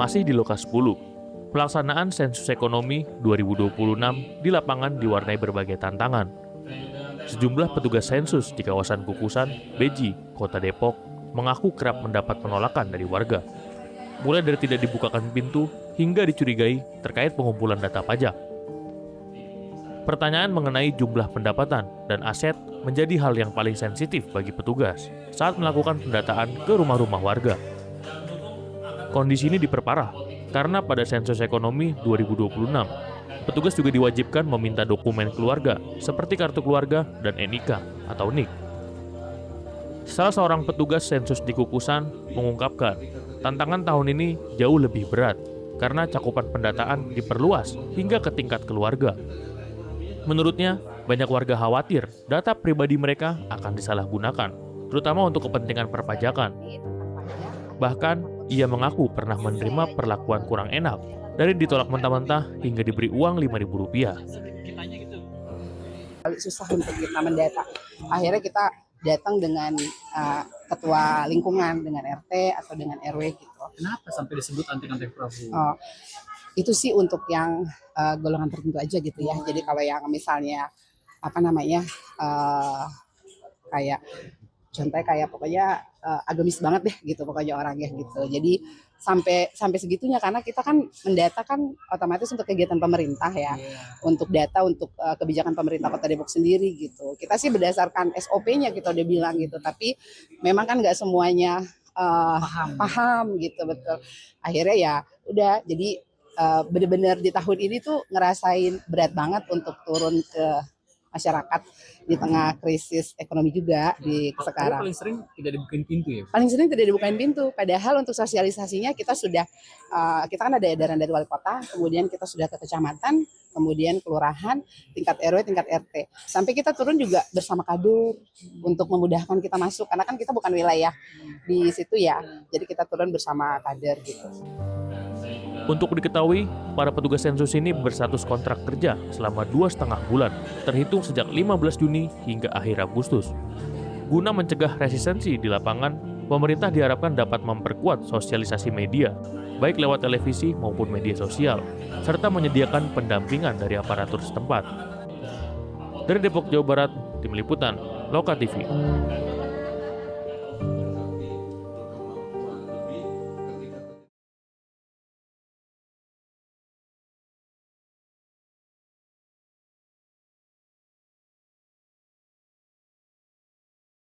Masih di Loka 10, pelaksanaan sensus ekonomi 2026 di lapangan diwarnai berbagai tantangan. Sejumlah petugas sensus di kawasan Kukusan, Beji, Kota Depok, mengaku kerap mendapat penolakan dari warga. Mulai dari tidak dibukakan pintu hingga dicurigai terkait pengumpulan data pajak. Pertanyaan mengenai jumlah pendapatan dan aset menjadi hal yang paling sensitif bagi petugas saat melakukan pendataan ke rumah-rumah warga. Kondisi ini diperparah karena pada sensus ekonomi 2026, petugas juga diwajibkan meminta dokumen keluarga seperti kartu keluarga dan NIK atau NIK. Salah seorang petugas sensus di Kukusan mengungkapkan, tantangan tahun ini jauh lebih berat karena cakupan pendataan diperluas hingga ke tingkat keluarga. Menurutnya, banyak warga khawatir data pribadi mereka akan disalahgunakan, terutama untuk kepentingan perpajakan. Bahkan, ia mengaku pernah menerima perlakuan kurang enak, dari ditolak mentah-mentah hingga diberi uang Rp5.000. Susah untuk kita mendata. Akhirnya kita datang dengan ketua lingkungan, dengan RT atau dengan RW gitu. Kenapa sampai disebut anti-anti Prabowo? Oh, itu sih untuk yang golongan tertentu aja gitu ya. Jadi kalau yang misalnya kayak contohnya kayak pokoknya agamis banget deh gitu pokoknya orangnya gitu. Jadi sampai segitunya karena kita kan mendata kan otomatis untuk kegiatan pemerintah ya. Untuk data untuk kebijakan pemerintah Kota Depok sendiri gitu. Kita sih berdasarkan SOP-nya kita udah bilang gitu, tapi memang kan nggak semuanya paham gitu, betul. Akhirnya ya udah jadi benar-benar di tahun ini tuh ngerasain berat banget untuk turun ke masyarakat di tengah krisis ekonomi juga di sekarang. Paling sering tidak dibukain pintu ya? Paling sering tidak dibukain pintu, padahal untuk sosialisasinya kita sudah, kita kan ada edaran dari wali kota, kemudian kita sudah ke kecamatan, kemudian kelurahan, tingkat RW, tingkat RT. Sampai kita turun juga bersama kader untuk memudahkan kita masuk, karena kan kita bukan wilayah di situ ya, jadi kita turun bersama kader gitu. Untuk diketahui, para petugas sensus ini berstatus kontrak kerja selama 2,5 bulan, terhitung sejak 15 Juni hingga akhir Agustus. Guna mencegah resistensi di lapangan, pemerintah diharapkan dapat memperkuat sosialisasi media, baik lewat televisi maupun media sosial, serta menyediakan pendampingan dari aparatur setempat. Dari Depok, Jawa Barat, Tim Liputan, Loka TV.